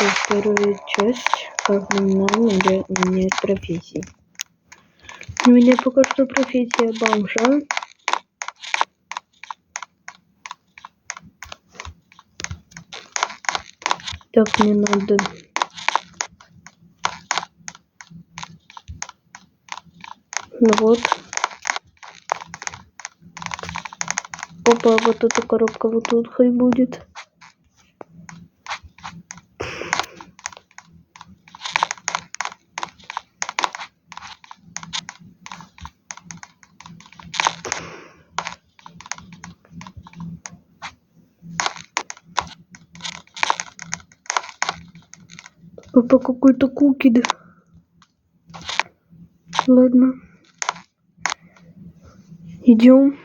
вторую часть, как нам менять профессии. У меня пока что профессия бомжа. Так, мне надо... Ну вот. Опа, вот эта коробка вот тут хоть будет. Опа, какой-то кукид. Ладно. Идем.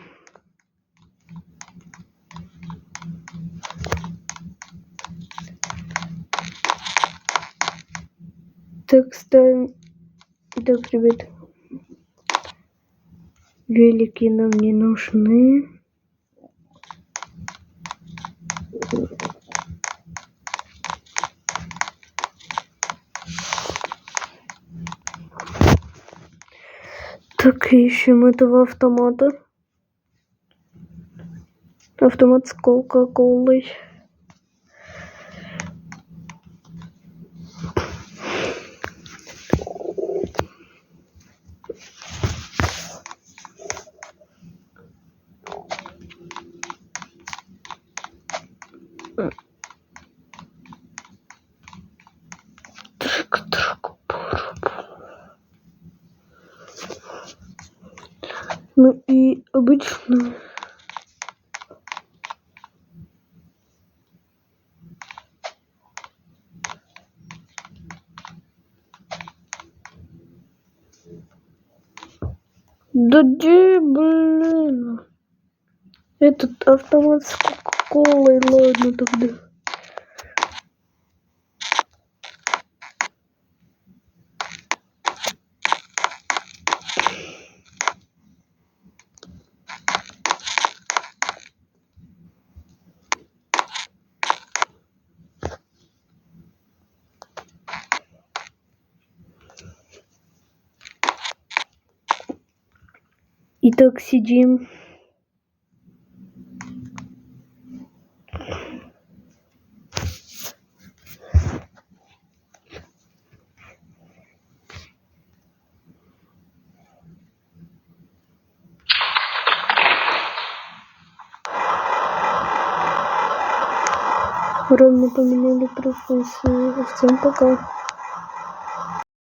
Так, ставим. Так, ребят. Велики нам не нужны. Так, ищем этого автомата. Автомат с кока-колой. Ну и обычно... Да где, блин? Этот автомат с кока-колой, ладно тогда. Итак, сидим. Ровно поменяли профессию. Всем пока.